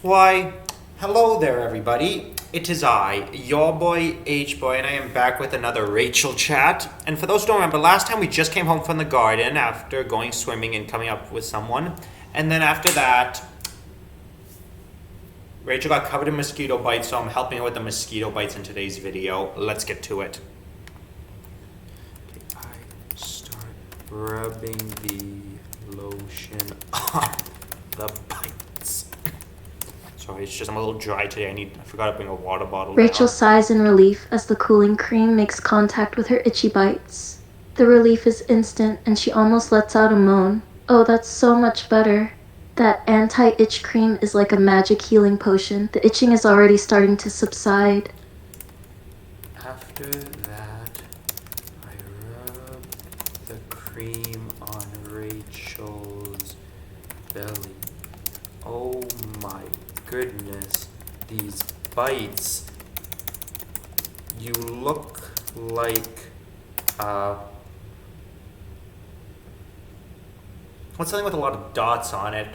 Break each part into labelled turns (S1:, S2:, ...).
S1: Why, hello there everybody. It is I, your boy H-Boy, and I am back with another Rachel chat. And for those who don't remember, last time we just came home from the garden after going swimming and coming up with someone. And then after that, Rachel got covered in mosquito bites, so I'm helping her with the mosquito bites in today's video. Let's get to it. Okay, I start rubbing the lotion on the bites. Sorry, it's just I'm a little dry today. I forgot to bring a water bottle.
S2: Rachel sighs in relief as the cooling cream makes contact with her itchy bites. The relief is instant and she almost lets out a moan. Oh, that's so much better. That anti-itch cream is like a magic healing potion. The itching is already starting to subside.
S1: After that, I rub the cream on Rachel's belly. Oh my goodness, these bites. You look like what's something with a lot of dots on it?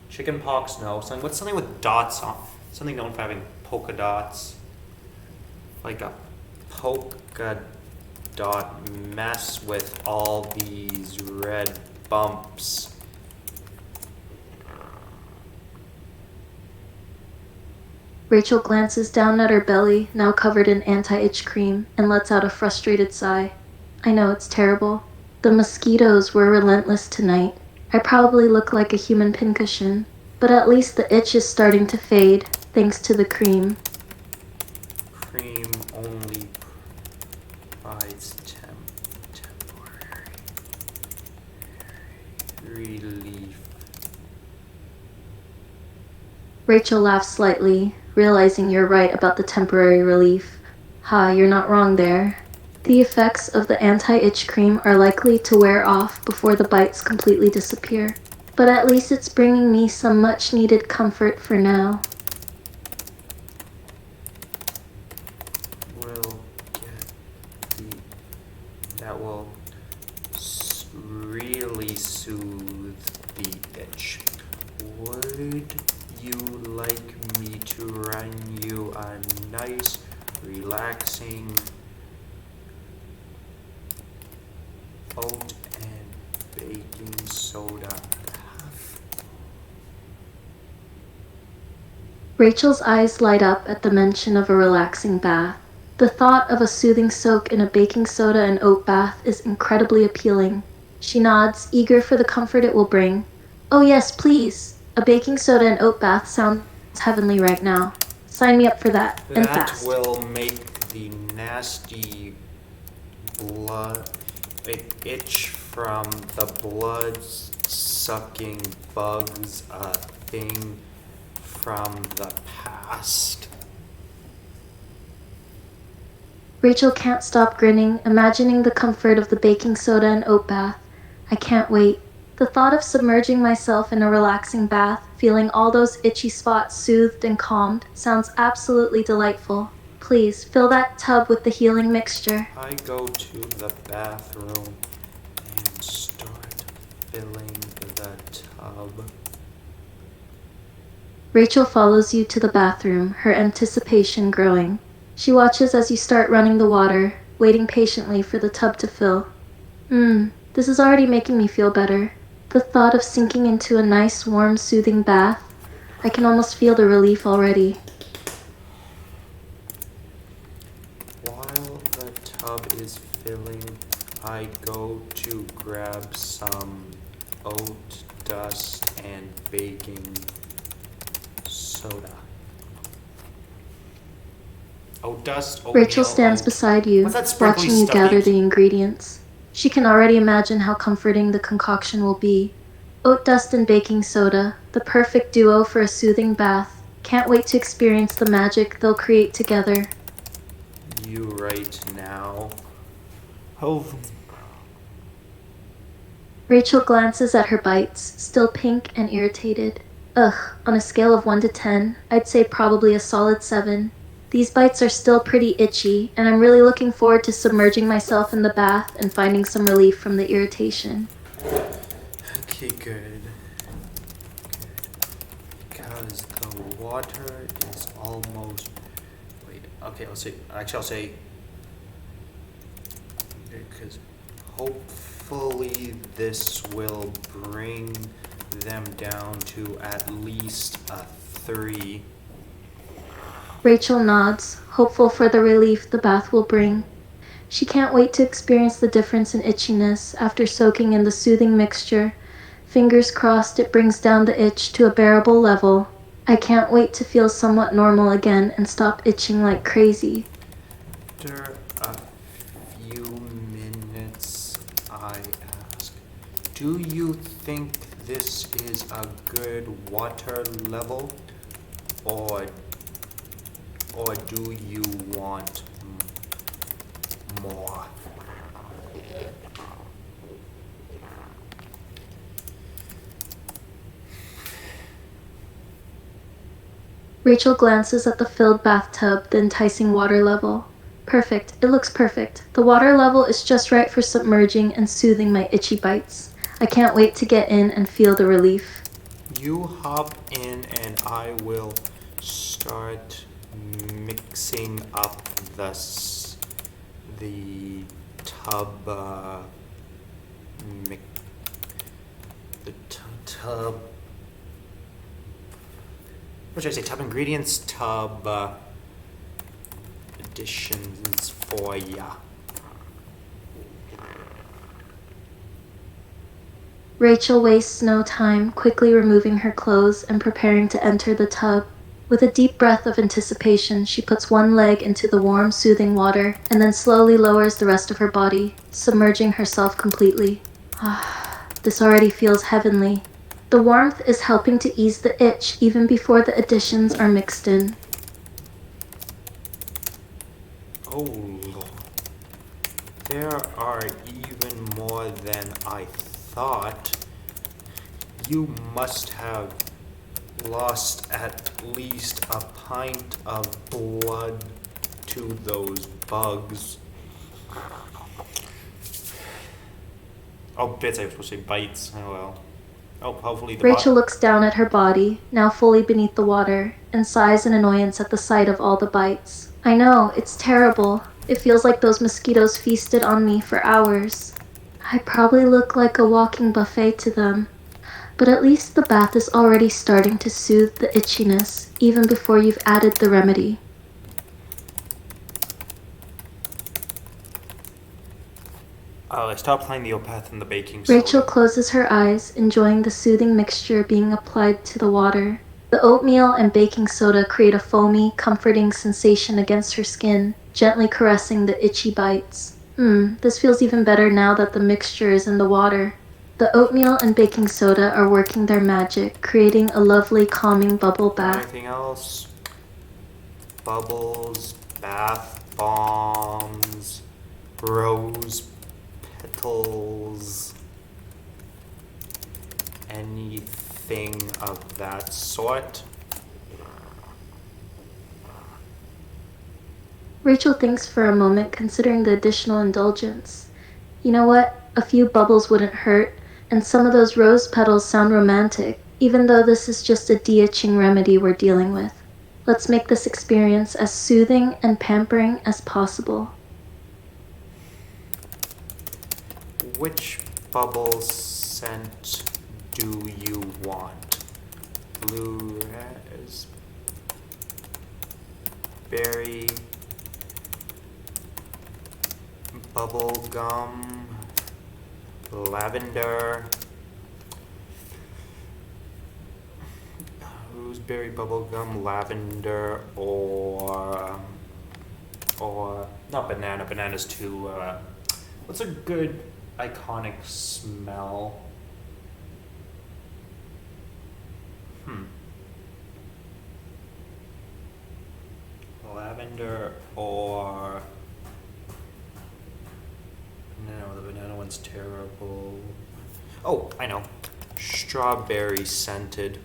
S1: Chicken pox? No. What's something with dots on? Something known for having polka dots. Like a polka dot mess with all these red bumps.
S2: Rachel glances down at her belly, now covered in anti-itch cream, and lets out a frustrated sigh. I know it's terrible. The mosquitoes were relentless tonight. I probably look like a human pincushion, but at least the itch is starting to fade, thanks to the cream.
S1: Cream only provides temporary relief.
S2: Rachel laughs slightly, realizing you're right about the temporary relief. Ha, you're not wrong there. The effects of the anti-itch cream are likely to wear off before the bites completely disappear, but at least it's bringing me some much-needed comfort for now.
S1: That will really soothe the itch. Would you like me to run you a nice, relaxing oat and baking soda bath?
S2: Rachel's eyes light up at the mention of a relaxing bath. The thought of a soothing soak in a baking soda and oat bath is incredibly appealing. She nods, eager for the comfort it will bring. Oh yes, please! A baking soda and oat bath sounds heavenly right now. Sign me up for that, and fast.
S1: That will make the nasty blood itch from the blood-sucking bugs a thing from the past.
S2: Rachel can't stop grinning, imagining the comfort of the baking soda and oat bath. I can't wait. The thought of submerging myself in a relaxing bath, feeling all those itchy spots soothed and calmed, sounds absolutely delightful. Please, fill that tub with the healing mixture.
S1: I go to the bathroom and start filling the tub.
S2: Rachel follows you to the bathroom, her anticipation growing. She watches as you start running the water, waiting patiently for the tub to fill. This is already making me feel better. The thought of sinking into a nice, warm, soothing bath, I can almost feel the relief already.
S1: While the tub is filling, I go to grab some oat dust and baking soda. Oat dust, oatmeal,
S2: Rachel stands beside you,
S1: what's that sprinkly
S2: watching you
S1: stuff
S2: gather
S1: you-
S2: the ingredients. She can already imagine how comforting the concoction will be. Oat dust and baking soda, the perfect duo for a soothing bath. Can't wait to experience the magic they'll create together.
S1: You right now. Oh.
S2: Rachel glances at her bites, still pink and irritated. Ugh, on a scale of 1 to 10, I'd say probably a solid 7. These bites are still pretty itchy, and I'm really looking forward to submerging myself in the bath and finding some relief from the irritation.
S1: Okay, good. because the water is almost. Wait, okay, let's see. Actually, I'll say. Because hopefully this will bring them down to at least a 3.
S2: Rachel nods, hopeful for the relief the bath will bring. She can't wait to experience the difference in itchiness after soaking in the soothing mixture. Fingers crossed it brings down the itch to a bearable level. I can't wait to feel somewhat normal again and stop itching like crazy.
S1: After a few minutes, I ask, do you think this is a good water level? Or do you want more?
S2: Rachel glances at the filled bathtub, the enticing water level. Perfect. It looks perfect. The water level is just right for submerging and soothing my itchy bites. I can't wait to get in and feel the relief.
S1: You hop in and I will start mixing up the tub, tub, what should I say, tub ingredients, tub additions for ya.
S2: Rachel wastes no time, quickly removing her clothes and preparing to enter the tub. With a deep breath of anticipation, she puts one leg into the warm, soothing water and then slowly lowers the rest of her body, submerging herself completely. This already feels heavenly. The warmth is helping to ease the itch even before the additions are mixed in.
S1: Oh Lord, there are even more than I thought. You must have lost at least a pint of blood to those bugs. Oh, bits, I was supposed to say bites. Oh well. Oh, hopefully the
S2: Rachel looks down at her body, now fully beneath the water, and sighs in annoyance at the sight of all the bites. I know, it's terrible. It feels like those mosquitos feasted on me for hours. I probably look like a walking buffet to them. But at least the bath is already starting to soothe the itchiness, even before you've added the remedy.
S1: I stopped playing the opath in the baking soda.
S2: Rachel closes her eyes, enjoying the soothing mixture being applied to the water. The oatmeal and baking soda create a foamy, comforting sensation against her skin, gently caressing the itchy bites. This feels even better now that the mixture is in the water. The oatmeal and baking soda are working their magic, creating a lovely, calming bubble bath.
S1: Anything else? Bubbles, bath bombs, rose petals, anything of that sort?
S2: Rachel thinks for a moment, considering the additional indulgence. You know what? A few bubbles wouldn't hurt, and some of those rose petals sound romantic, even though this is just a de-itching remedy we're dealing with. Let's make this experience as soothing and pampering as possible.
S1: Which bubble scent do you want? Blue raspberry, bubble gum, lavender, gooseberry, bubblegum, lavender, or not banana. Banana's too. What's a good iconic smell? Lavender or no, the banana one's terrible. Oh, I know. Strawberry scented.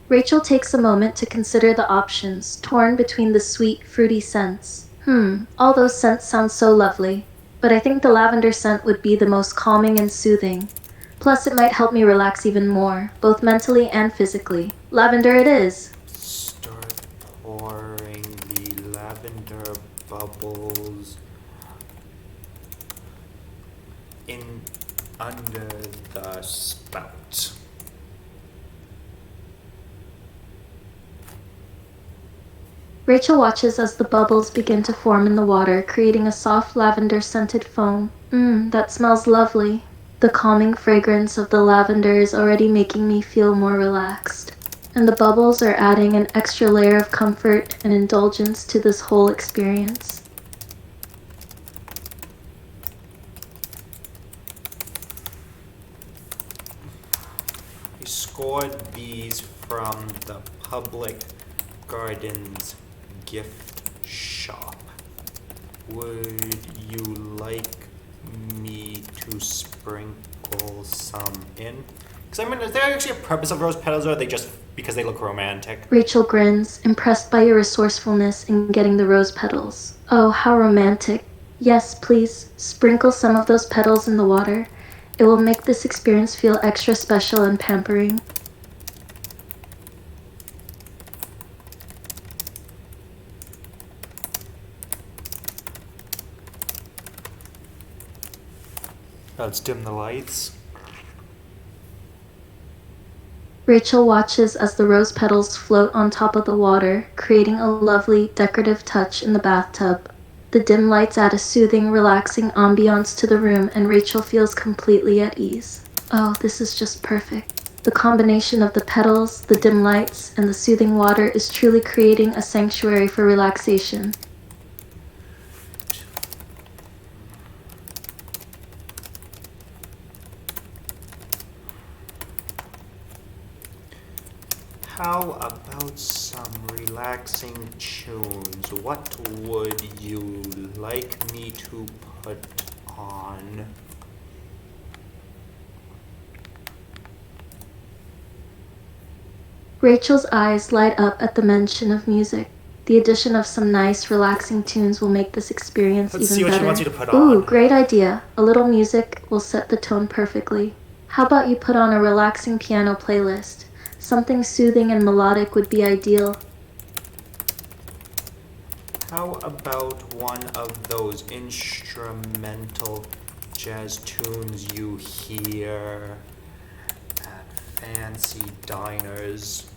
S2: Rachel takes a moment to consider the options, torn between the sweet, fruity scents. All those scents sound so lovely, but I think the lavender scent would be the most calming and soothing. Plus, it might help me relax even more, both mentally and physically. Lavender it is.
S1: Start pouring the lavender bubbles in under the spout.
S2: Rachel watches as the bubbles begin to form in the water, creating a soft lavender-scented foam. That smells lovely. The calming fragrance of the lavender is already making me feel more relaxed. And the bubbles are adding an extra layer of comfort and indulgence to this whole experience.
S1: I scored these from the Public Gardens gift shop. Would you like me to sprinkle some in? Because I mean, is there actually a purpose of rose petals, or are they just because they look romantic?
S2: Rachel grins, impressed by your resourcefulness in getting the rose petals. Oh, how romantic. Yes, please, sprinkle some of those petals in the water. It will make this experience feel extra special and pampering.
S1: Let's dim the lights.
S2: Rachel watches as the rose petals float on top of the water, creating a lovely, decorative touch in the bathtub. The dim lights add a soothing, relaxing ambiance to the room, and Rachel feels completely at ease. Oh, this is just perfect. The combination of the petals, the dim lights, and the soothing water is truly creating a sanctuary for relaxation.
S1: How about some relaxing tunes? What would you like me to put on?
S2: Rachel's eyes light up at the mention of music. The addition of some nice, relaxing tunes will make this experience
S1: Let's
S2: even
S1: see what
S2: better.
S1: she wants you to put
S2: Ooh,
S1: on.
S2: great idea. A little music will set the tone perfectly. How about you put on a relaxing piano playlist? Something soothing and melodic would be ideal.
S1: How about one of those instrumental jazz tunes you hear at fancy diners?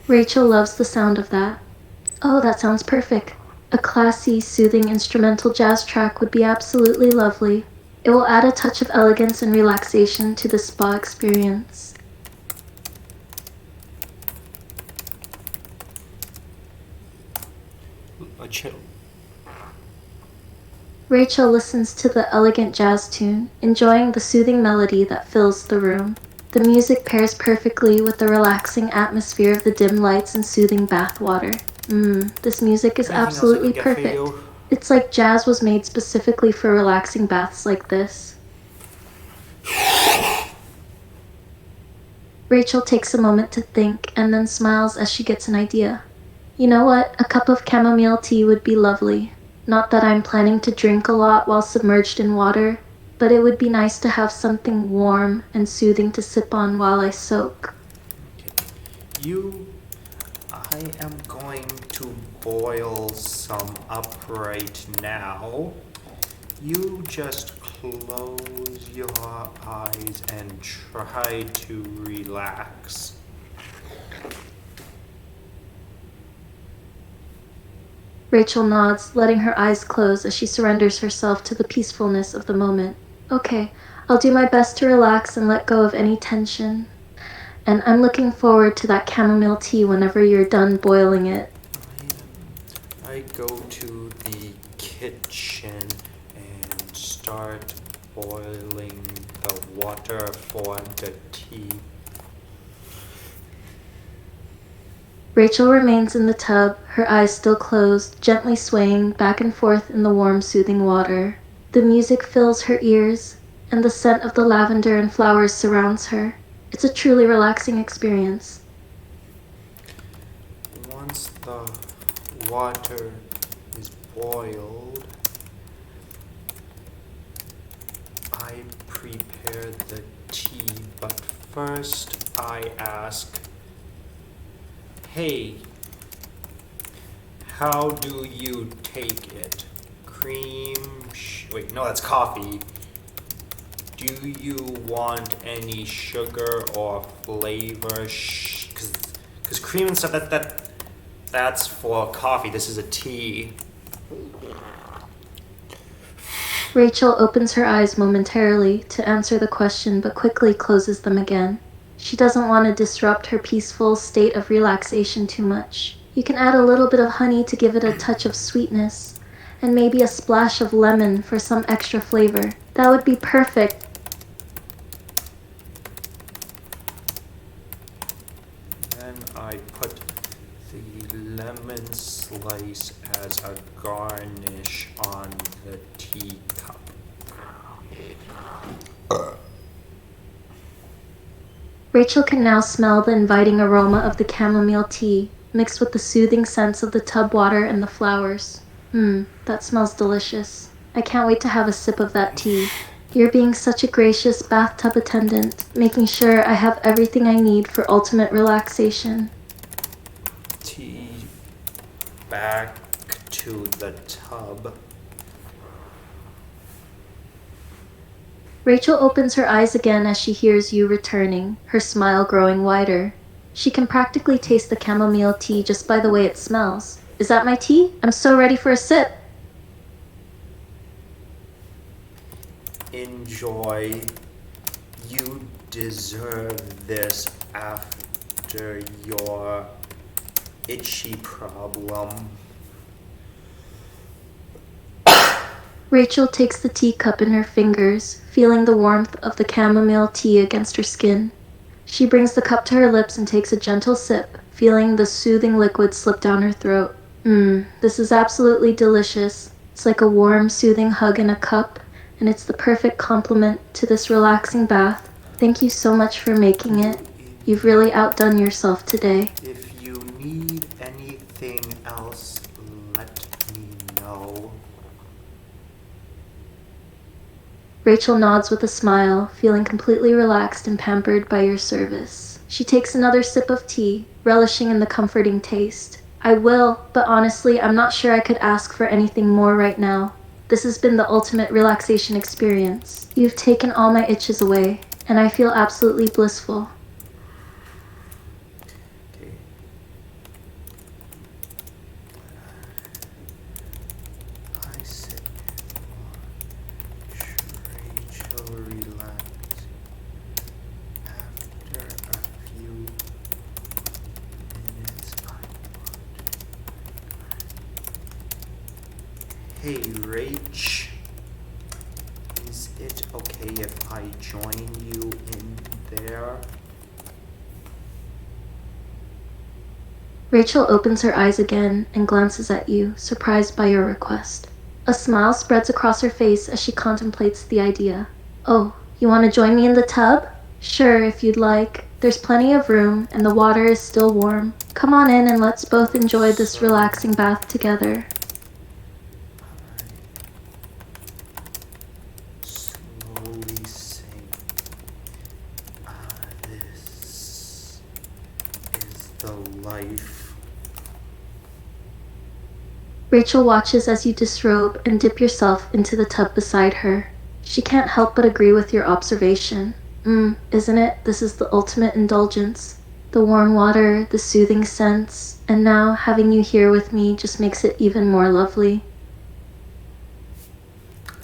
S2: Rachel loves the sound of that. Oh, that sounds perfect. A classy, soothing instrumental jazz track would be absolutely lovely. It will add a touch of elegance and relaxation to the spa experience.
S1: A chill.
S2: Rachel listens to the elegant jazz tune, enjoying the soothing melody that fills the room. The music pairs perfectly with the relaxing atmosphere of the dim lights and soothing bath water. This music is
S1: Anything else I
S2: absolutely
S1: can get for
S2: perfect.
S1: you?
S2: It's like jazz was made specifically for relaxing baths like this. Rachel takes a moment to think and then smiles as she gets an idea. You know what? A cup of chamomile tea would be lovely. Not that I'm planning to drink a lot while submerged in water, but it would be nice to have something warm and soothing to sip on while I soak.
S1: I am going to boil some up right now. You just close your eyes and try to relax.
S2: Rachel nods, letting her eyes close as she surrenders herself to the peacefulness of the moment. Okay, I'll do my best to relax and let go of any tension. And I'm looking forward to that chamomile tea whenever you're done boiling it.
S1: I go to the kitchen and start boiling the water for the tea.
S2: Rachel remains in the tub, her eyes still closed, gently swaying back and forth in the warm, soothing water. The music fills her ears, and the scent of the lavender and flowers surrounds her. It's a truly relaxing experience.
S1: Once the water is boiled, I prepare the tea, but first I ask, hey, how do you take it? Cream, wait, no, that's coffee. Do you want any sugar or flavor? Cause cream and stuff, that's for coffee. This is a tea.
S2: Rachel opens her eyes momentarily to answer the question but quickly closes them again. She doesn't want to disrupt her peaceful state of relaxation too much. You can add a little bit of honey to give it a touch of sweetness, and maybe a splash of lemon for some extra flavor. That would be perfect.
S1: Then I put the lemon slice as a garnish on the teacup.
S2: Rachel can now smell the inviting aroma of the chamomile tea, mixed with the soothing scents of the tub water and the flowers. That smells delicious. I can't wait to have a sip of that tea. You're being such a gracious bathtub attendant, making sure I have everything I need for ultimate relaxation.
S1: Tea back to the tub.
S2: Rachel opens her eyes again as she hears you returning, her smile growing wider. She can practically taste the chamomile tea just by the way it smells. Is that my tea? I'm so ready for a sip.
S1: Enjoy. You deserve this after your itchy problem.
S2: Rachel takes the teacup in her fingers, feeling the warmth of the chamomile tea against her skin. She brings the cup to her lips and takes a gentle sip, feeling the soothing liquid slip down her throat. This is absolutely delicious. It's like a warm, soothing hug in a cup, and it's the perfect complement to this relaxing bath. Thank you so much for making it. You've really outdone yourself today.
S1: If you need anything else, let me know.
S2: Rachel nods with a smile, feeling completely relaxed and pampered by your service. She takes another sip of tea, relishing in the comforting taste. I will, but honestly, I'm not sure I could ask for anything more right now. This has been the ultimate relaxation experience. You've taken all my itches away, and I feel absolutely blissful.
S1: Okay. I sit and watch Rachel relax. After a few minutes, hey, Rach. Is it okay if I join you in there?
S2: Rachel opens her eyes again and glances at you, surprised by your request. A smile spreads across her face as she contemplates the idea. Oh, you want to join me in the tub? Sure, if you'd like. There's plenty of room, and the water is still warm. Come on in and let's both enjoy this relaxing bath together.
S1: Slowly sink. This is the life.
S2: Rachel watches as you disrobe and dip yourself into the tub beside her. She can't help but agree with your observation. Isn't it? This is the ultimate indulgence. The warm water, the soothing scents, and now having you here with me just makes it even more lovely.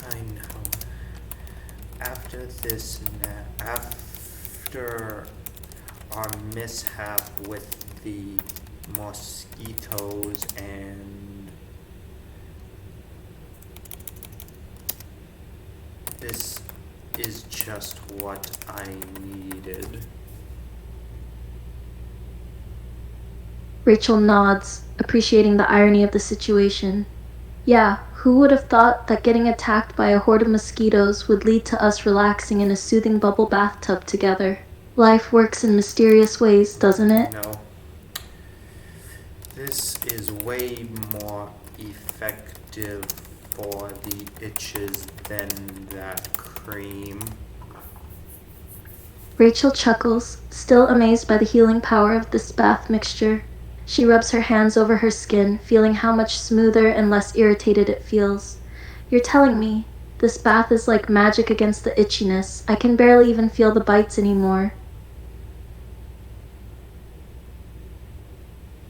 S1: I know. After after our mishap with the mosquitos and this is just what I needed.
S2: Rachel nods, appreciating the irony of the situation. Yeah, who would have thought that getting attacked by a horde of mosquitoes would lead to us relaxing in a soothing bubble bathtub together? Life works in mysterious ways, doesn't it?
S1: No. This is way more effective for the itches than that cream.
S2: Rachel chuckles, still amazed by the healing power of this bath mixture. She rubs her hands over her skin, feeling how much smoother and less irritated it feels. You're telling me this bath is like magic against the itchiness. I can barely even feel the bites anymore.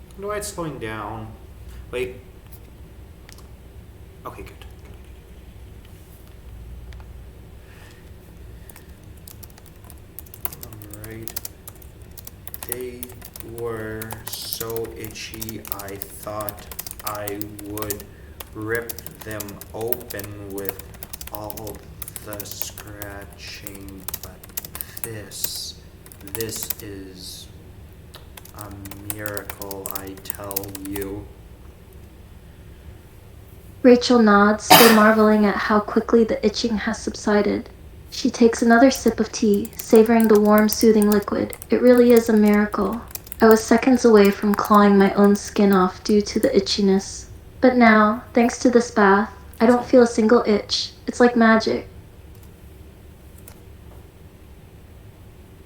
S1: I wonder why it's slowing down. Wait. Okay, good. Alright. They were so itchy, I thought I would rip them open with all the scratching, but this is a miracle, I tell you.
S2: Rachel nods, still marveling at how quickly the itching has subsided. She takes another sip of tea, savoring the warm, soothing liquid. It really is a miracle. I was seconds away from clawing my own skin off due to the itchiness. But now, thanks to this bath, I don't feel a single itch. It's like magic.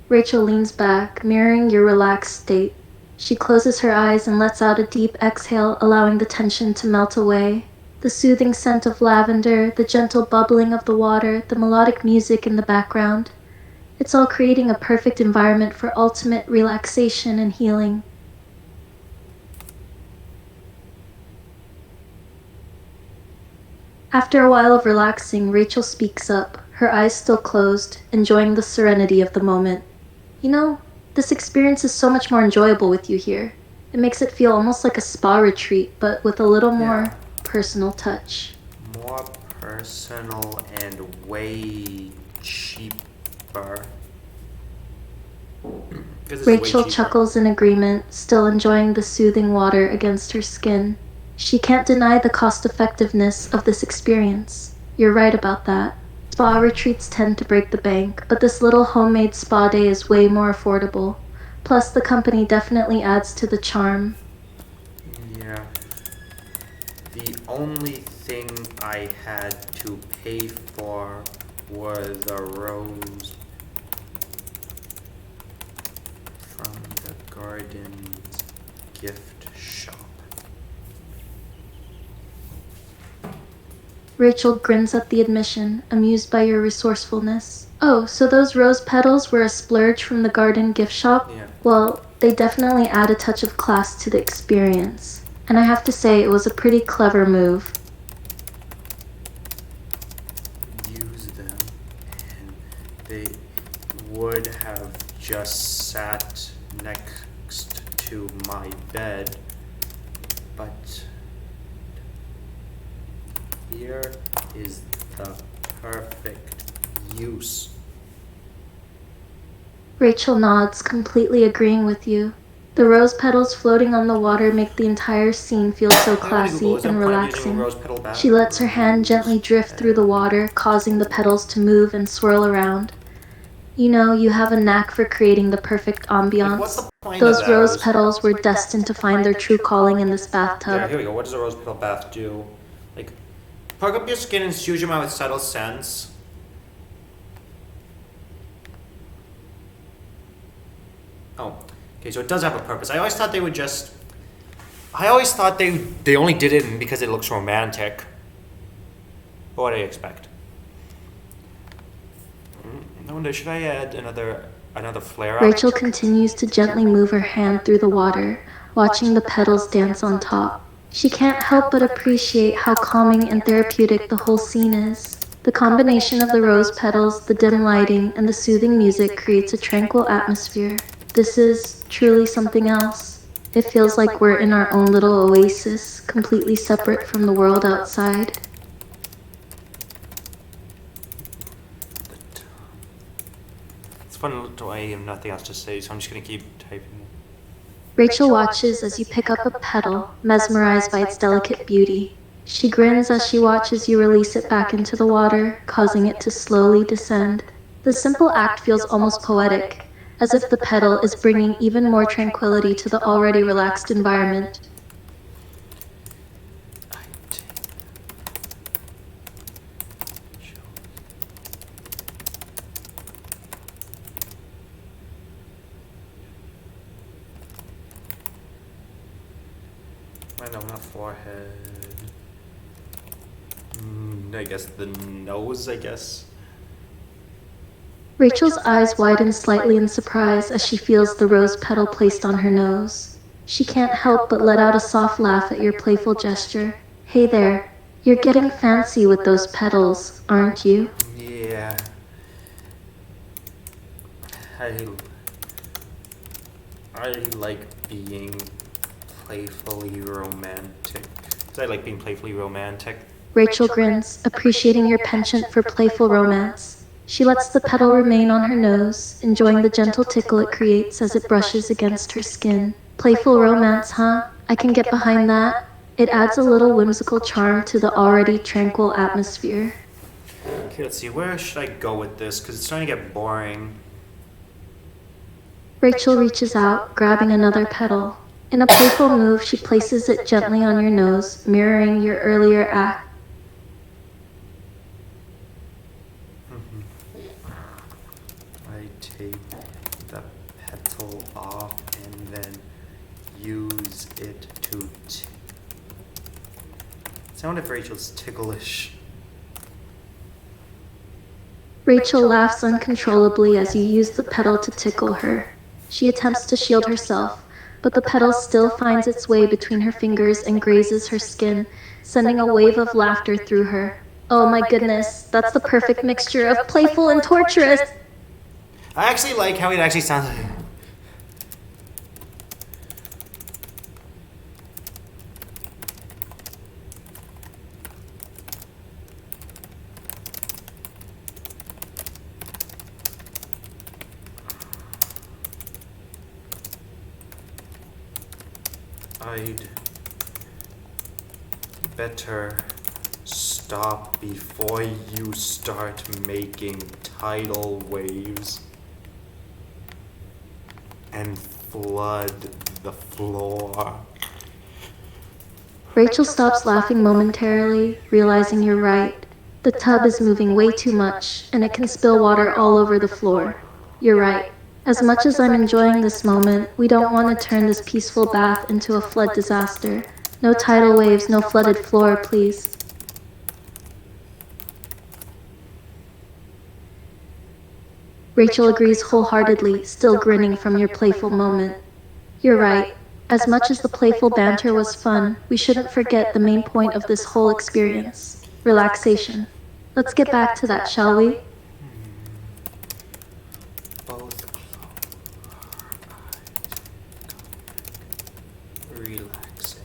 S2: Rachel leans back, mirroring your relaxed state. She closes her eyes and lets out a deep exhale, allowing the tension to melt away. The soothing scent of lavender, the gentle bubbling of the water, the melodic music in the background. It's all creating a perfect environment for ultimate relaxation and healing. After a while of relaxing, Rachel speaks up, her eyes still closed, enjoying the serenity of the moment. You know, this experience is so much more enjoyable with you here. It makes it feel almost like a spa retreat, but with a little more personal touch.
S1: More personal and way cheaper.
S2: Rachel chuckles in agreement, still enjoying the soothing water against her skin. She can't deny the cost-effectiveness of this experience. You're right about that. Spa retreats tend to break the bank, but this little homemade spa day is way more affordable. Plus, the company definitely adds to the charm.
S1: Yeah. The only thing I had to pay for were the rose from the garden's gift shop.
S2: Rachel grins at the admission, amused by your resourcefulness. Oh, so those rose petals were a splurge from the garden gift shop?
S1: Yeah.
S2: Well, they definitely add a touch of class to the experience. And I have to say, it was a pretty clever move.
S1: Use them, and they would have just sat next to my bed, but here is the perfect use.
S2: Rachel nods, completely agreeing with you. The rose petals floating on the water make the entire scene feel so classy and relaxing. She lets her hand gently drift through the water, causing the petals to move and swirl around. You know, you have a knack for creating the perfect ambiance. Those rose petals were destined to find their true calling in this bathtub.
S1: Yeah, here we go. What does a rose petal bath do? Like, perk up your skin and soothe your mind with subtle scents. Oh, okay, so it does have a purpose. I always thought they would just... I always thought they only did it because it looks romantic. What do I expect? I wonder, should I add another flare up?
S2: Rachel continues to gently move her hand through the water, watching the petals dance on top. She can't help but appreciate how calming and therapeutic the whole scene is. The combination of the rose petals, the dim lighting, and the soothing music creates a tranquil atmosphere. This is truly something else. It feels like we're in our own little oasis, completely separate from the world outside.
S1: It's fun to I have nothing else to say, so I'm just gonna keep typing.
S2: Rachel watches as you pick up a petal, mesmerized by its delicate beauty. She grins as she watches you release it back into the water, causing it to slowly descend. The simple act feels almost poetic, as if the petal is bringing even more tranquility to the already relaxed environment.
S1: I know, not forehead. I guess the nose, I guess.
S2: Rachel's eyes widen slightly in surprise as she feels the rose petal placed on her nose. She can't help but let out a soft laugh at your playful gesture. Hey there, you're getting fancy with those petals, aren't you?
S1: Yeah. I I like being playfully romantic. 'Cause I like being playfully romantic.
S2: Rachel grins, appreciating your penchant for playful romance. She lets the petal remain on her nose, enjoying the gentle tickle it creates as it brushes against her skin. Playful romance, huh? I can get behind that. It adds a little whimsical charm to the already tranquil atmosphere.
S1: Okay, let's see. Where should I go with this? Because it's starting to get boring.
S2: Rachel reaches out, grabbing another petal. In a playful move, she places it gently on your nose, mirroring your earlier act.
S1: I take the petal off and then use it to sound if Rachel's ticklish.
S2: Rachel laughs uncontrollably as you use the petal to tickle her. She attempts to shield herself, but the petal still finds its way between her fingers and grazes her skin, sending a wave of laughter through her. Oh my goodness, that's the perfect mixture of playful and torturous.
S1: I actually like how it actually sounds like. I'd better stop before you start making tidal waves and flood the floor.
S2: Rachel stops laughing momentarily, realizing you're right. The tub is moving way too much, and it can spill water all over the floor. You're right. As much as I'm enjoying this moment, we don't want to turn this peaceful bath into a flood disaster. No tidal waves, no flooded floor, please. Rachel agrees wholeheartedly, still grinning from your playful moment. You're right. As much as the playful banter was fun, we shouldn't forget the main point of this whole experience: relaxation. Let's get back to that, shall we?
S1: Both relaxing.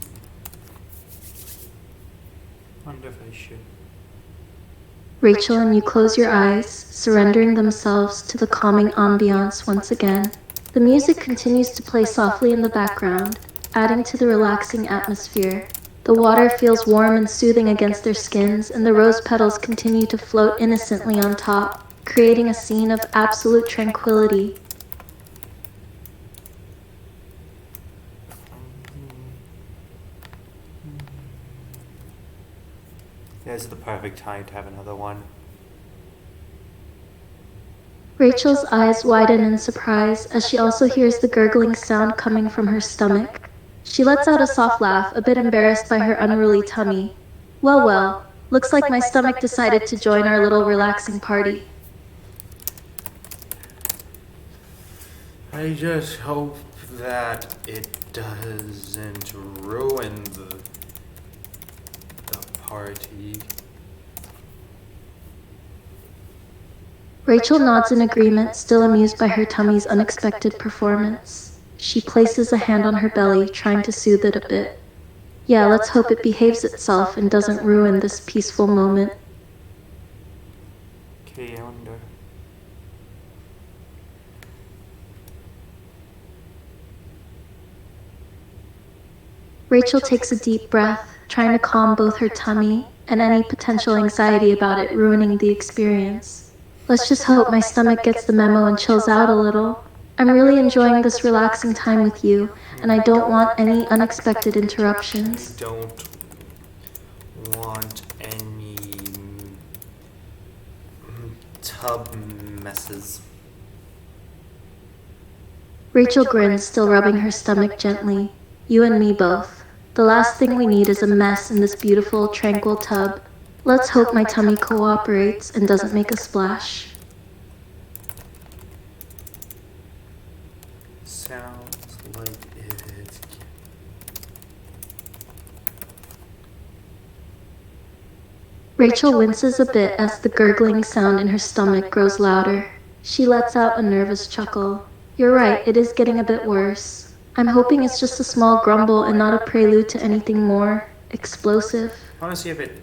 S1: Wonder if I should.
S2: Rachel and you close your eyes, surrendering themselves to the calming ambiance once again. The music continues to play softly in the background, adding to the relaxing atmosphere. The water feels warm and soothing against their skins, and the rose petals continue to float innocently on top, creating a scene of absolute tranquility.
S1: This is the perfect time to have another one.
S2: Rachel's eyes widen in surprise as she also hears the gurgling sound coming from her stomach. She lets out a soft laugh, a bit embarrassed by her unruly tummy. Well, well, looks like my stomach decided to join our little relaxing party.
S1: I just hope that it doesn't ruin the party.
S2: Rachel nods in agreement, still amused by her tummy's unexpected performance. She places a hand on her belly, trying to soothe it a bit. Yeah, let's hope it behaves itself and doesn't ruin this peaceful moment.
S1: Okay, I wonder.
S2: Rachel takes a deep breath, trying to calm both her tummy and any potential anxiety about it ruining the experience. Let's just hope my stomach gets the memo and chills out a little. I'm really enjoying this relaxing time with you, and I don't want any unexpected interruptions.
S1: I don't want any tub messes.
S2: Rachel grins, still rubbing her stomach gently. You and me both. The last thing we need is a mess in this beautiful, tranquil tub. Let's hope my tummy cooperates and doesn't make a splash.
S1: Sounds like it.
S2: Rachel winces a bit as the gurgling sound in her stomach grows louder. She lets out a nervous chuckle. You're right, it is getting a bit worse. I'm hoping it's just a small grumble and not a prelude to anything more explosive.
S1: I want to see if it.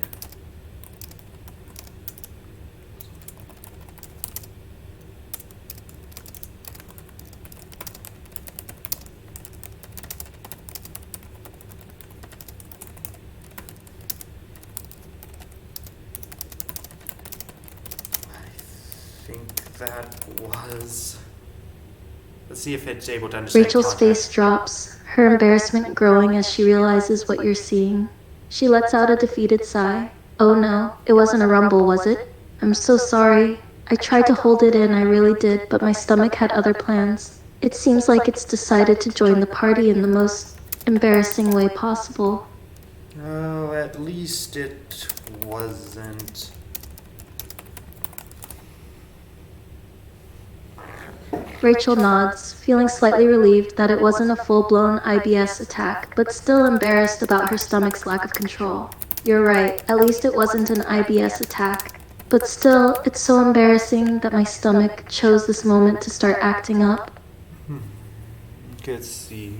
S1: I think that was. Let's see if it's able to understand.
S2: Rachel's face drops, her embarrassment growing as she realizes what you're seeing. She lets out a defeated sigh. Oh no, it wasn't a rumble, was it? I'm so sorry. I tried to hold it in, I really did, but my stomach had other plans. It seems like it's decided to join the party in the most embarrassing way possible.
S1: Oh, at least it wasn't.
S2: Rachel nods, feeling slightly relieved that it wasn't a full-blown IBS attack, but still embarrassed about her stomach's lack of control. You're right, at least it wasn't an IBS attack. But still, it's so embarrassing that my stomach chose this moment to start acting up.
S1: Let's see.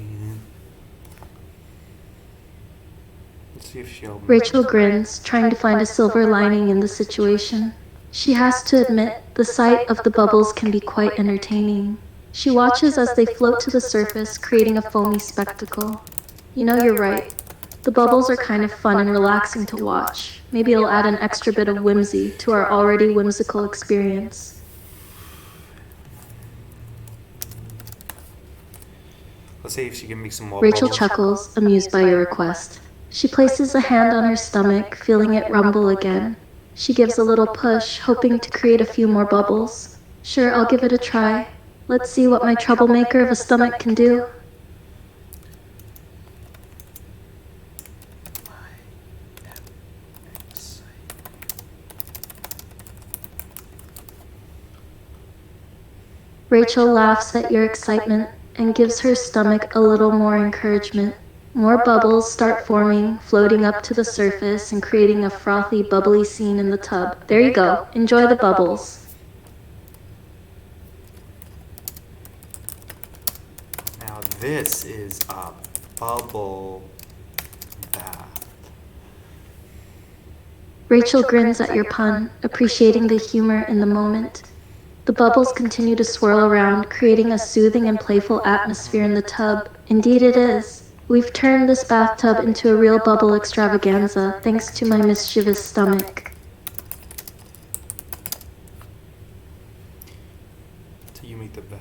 S1: Let's see if she'll.
S2: Rachel grins, trying to find a silver lining in the situation. She has to admit, the sight of the bubbles can be quite entertaining. She watches as they float to the surface, creating a foamy spectacle. You know, you're right. The bubbles are kind of fun and relaxing to watch. Maybe it'll add an extra bit of whimsy to our already whimsical experience.
S1: Let's see if she can make some more.
S2: Rachel
S1: bubbles.
S2: chuckles, amused by your request. She places a hand on her stomach, feeling it rumble again. She gives a little push, hoping to create a few more bubbles. Sure, I'll give it a try. Let's see what my troublemaker of a stomach can do. Rachel laughs at your excitement and gives her stomach a little more encouragement. More bubbles start forming, floating up to the surface and creating a frothy, bubbly scene in the tub. There you go. Enjoy the bubbles.
S1: Now this is a bubble bath.
S2: Rachel grins at your pun, appreciating the humor in the moment. The bubbles continue to swirl around, creating a soothing and playful atmosphere in the tub. Indeed it is. We've turned this bathtub into a real bubble extravaganza, thanks to my mischievous stomach.
S1: Till you make the bath.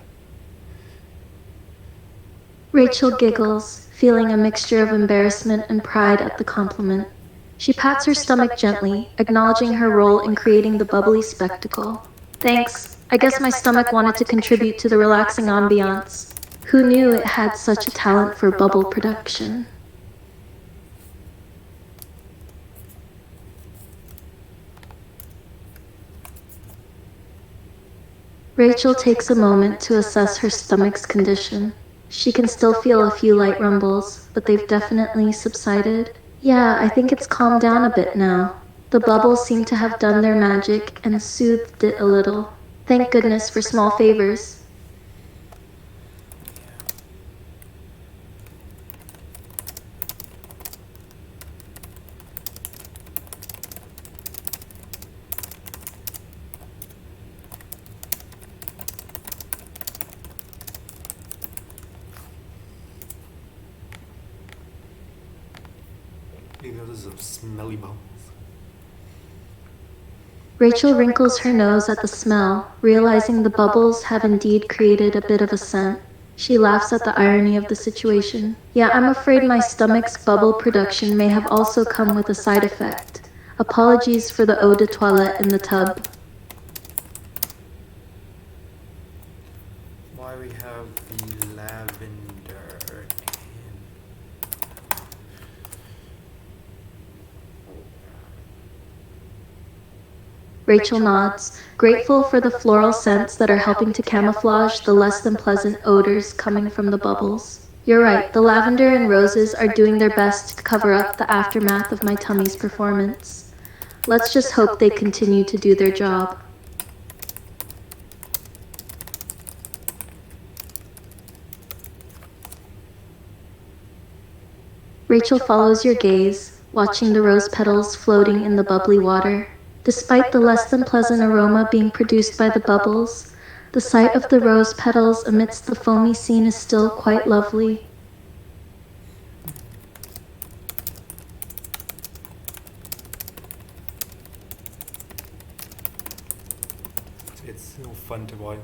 S2: Rachel giggles, feeling a mixture of embarrassment and pride at the compliment. She pats her stomach gently, acknowledging her role in creating the bubbly spectacle. Thanks. I guess my stomach wanted to contribute to the relaxing ambiance. Who knew it had such a talent for bubble production? Rachel takes a moment to assess her stomach's condition. She can still feel a few light rumbles, but they've definitely subsided. Yeah, I think it's calmed down a bit now. The bubbles seem to have done their magic and soothed it a little. Thank goodness for small favors.
S1: Maybe those are smelly bubbles.
S2: Rachel wrinkles her nose at the smell, realizing the bubbles have indeed created a bit of a scent. She laughs at the irony of the situation. Yeah, I'm afraid my stomach's bubble production may have also come with a side effect. Apologies for the eau de toilette in the tub.
S1: Why we have the lavender
S2: Rachel nods, grateful for the floral scents that are helping to camouflage the less than pleasant odors coming from the bubbles. You're right, the lavender and roses are doing their best to cover up the aftermath of my tummy's performance. Let's just hope they continue to do their job. Rachel follows your gaze, watching the rose petals floating in the bubbly water. Despite the less than pleasant aroma being produced by the bubbles, the sight of the rose petals amidst the foamy scene is still quite lovely.
S1: It's so fun to watch.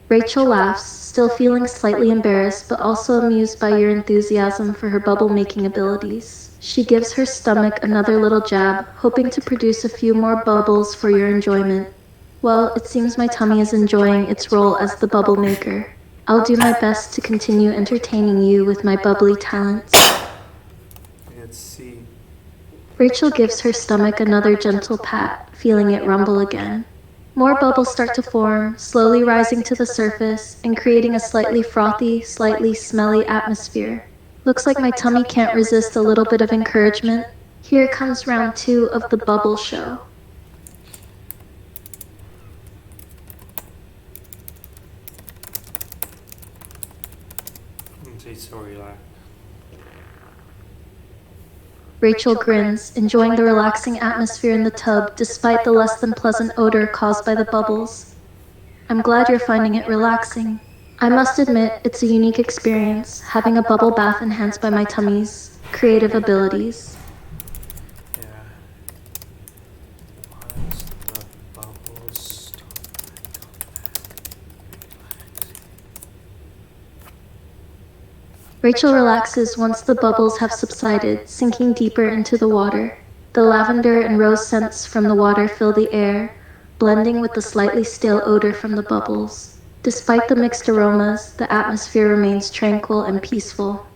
S2: Rachel laughs, still feeling slightly embarrassed but also amused by your enthusiasm for her bubble-making abilities. She gives her stomach another little jab, hoping to produce a few more bubbles for your enjoyment. Well, it seems my tummy is enjoying its role as the bubble maker. I'll do my best to continue entertaining you with my bubbly talents.
S1: Let's see.
S2: Rachel gives her stomach another gentle pat, feeling it rumble again. More bubbles start to form, slowly rising to the surface and creating a slightly frothy, slightly smelly atmosphere. Looks like my tummy can't resist a little bit of encouragement. Here comes round 2 of the bubble show.
S1: Say sorry, lad.
S2: Rachel grins, enjoying the relaxing atmosphere in the tub despite the less than pleasant odor caused by the bubbles. I'm glad you're finding it relaxing. I must admit, it's a unique experience, having a bubble bath enhanced by my tummy's creative abilities.
S1: Yeah. Once the bubbles stop.
S2: Rachel relaxes once the bubbles have subsided, sinking deeper into the water. The lavender and rose scents from the water fill the air, blending with the slightly stale odor from the bubbles. Despite the mixed aromas, the atmosphere remains tranquil and peaceful.